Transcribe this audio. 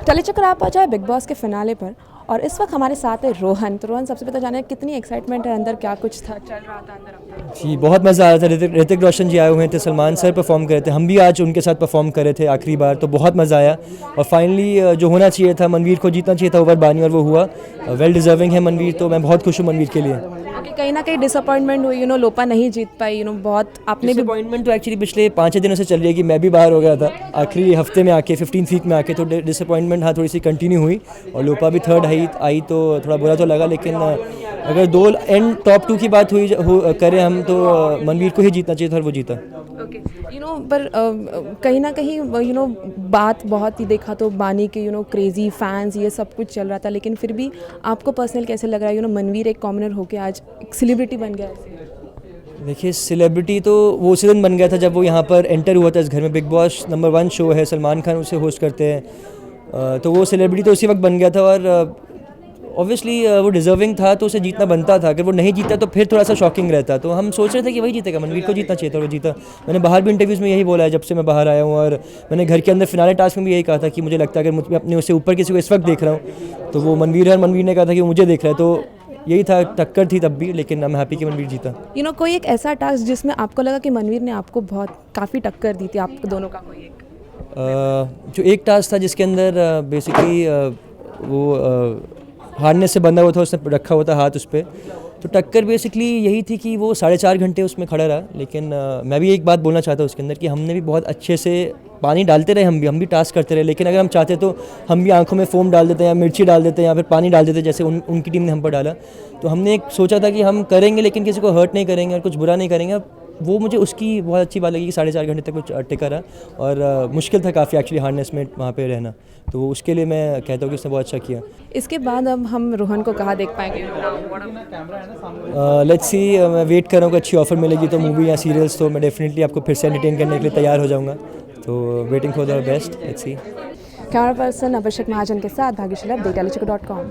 चलिए चक्कर आप आ जाए बिग बॉस के फिनाले पर और इस वक्त हमारे साथ है रोहन। तो रोहन, सबसे पहले जाने कितनी एक्साइटमेंट है अंदर, क्या कुछ था चल रहा था अंदर अपने? जी बहुत मज़ा आ रहा था। ऋतिक रोशन जी आए हुए थे, सलमान सर परफॉर्म कर रहे थे, हम भी आज उनके साथ परफॉर्म कर रहे थे आखिरी बार, तो बहुत मज़ा आया। और फाइनली जो होना चाहिए था, मनवीर को जीतना चाहिए था ओवर बानी, और वो हुआ। वेल डिज़र्विंग है मनवीर, तो मैं बहुत खुश हूँ मनवीर के लिए। ओके, कहीं ना कहीं डिसअपॉइंटमेंट हुई, लोपा नहीं जीत पाई, बहुत आपने भी। डिसअपॉइंटमेंट तो एक्चुअली पिछले 5-6 दिनों से चल रही है कि मैं भी बाहर हो गया था आखिरी हफ्ते में आके, 15 वीक में आके, तो डिसअपॉइंटमेंट हाँ थोड़ी सी कंटिन्यू हुई। और लोपा भी थर्ड आई तो थोड़ा बुरा तो लगा, लेकिन अगर दो एंड टॉप 2 की बात करें हम, तो मनवीर को ही जीतना चाहिए था और वो जीता। ओके, पर कहीं ना कहीं बात बहुत ही देखा तो बानी के क्रेजी फैंस ये सब कुछ चल रहा था, लेकिन फिर भी आपको पर्सनल कैसे लग रहा है मनवीर एक कॉमनर होके आज एक सेलिब्रिटी बन गया है? देखिए, सेलिब्रिटी तो वो उसी दिन बन गया था जब वो यहाँ पर एंटर हुआ था इस घर में। बिग बॉस नंबर 1 शो है, सलमान खान उसे होस्ट करते हैं, तो वो सेलिब्रिटी तो उसी वक्त बन गया था। और ऑब्वियसली वो डिज़र्विंग था, तो उसे जीतना बनता था। अगर वो नहीं जीता तो फिर थोड़ा सा शॉकिंग रहता। तो हम सोच रहे थे कि वही जीतेगा, मनवीर को जीतना चाहिए था, वो जीता। मैंने बाहर भी इंटरव्यूज़ में यही बोला है जब से मैं बाहर आया हूँ, और मैंने घर के अंदर फिनाले टास्क में भी यही कहा था कि मुझे लगता है अगर मैं अपने उससे ऊपर किसी को इस वक्त देख रहा हूँ तो वो मनवीर है, और मनवीर ने कहा था कि वो मुझे देख रहा है। तो यही था, टक्कर थी तब भी, लेकिन मैं हैप्पी कि मनवीर जीता। कोई एक ऐसा टास्क जिसमें आपको लगा कि मनवीर ने आपको बहुत काफ़ी टक्कर दी थी, आप दोनों का कोई एक? जो एक टास्क था जिसके अंदर बेसिकली वो हार्नेस से बंधा हुआ था, उसने रखा हुआ था हाथ उस पर, तो टक्कर बेसिकली यही थी कि वो 4.5 घंटे उसमें खड़ा रहा। लेकिन मैं भी एक बात बोलना चाहता हूँ उसके अंदर कि हमने भी बहुत अच्छे से पानी डालते रहे, हम भी टास्क करते रहे, लेकिन अगर हम चाहते तो हम भी आंखों में फोम डाल देते हैं, या मिर्ची डाल देते हैं, या फिर पानी डाल देते जैसे उनकी टीम ने हम पर डाला। तो हमने एक सोचा था कि हम करेंगे लेकिन किसी को हर्ट नहीं करेंगे और कुछ बुरा नहीं करेंगे। वो मुझे उसकी बहुत अच्छी बात लगी कि 4.5 घंटे तक कुछ टिका रहा, और मुश्किल था काफ़ी एक्चुअली हार्नेस में वहाँ पे रहना। तो उसके लिए मैं कहता हूँ कि उसने बहुत अच्छा किया। इसके बाद अब हम रोहन को कहाँ देख पाएंगे? लेट्स सी, मैं वेट कर रहा हूँ कि अच्छी ऑफर मिलेगी तो मूवी या सीरियल्स, तो मैं डेफिनेटली आपको फिर से एंटरटेन करने के लिए तैयार हो जाऊँगा। तो waiting for the best, let's see. Camera person Abhishek Mahajan के साथ भाग्यशील, DailyChakra.com।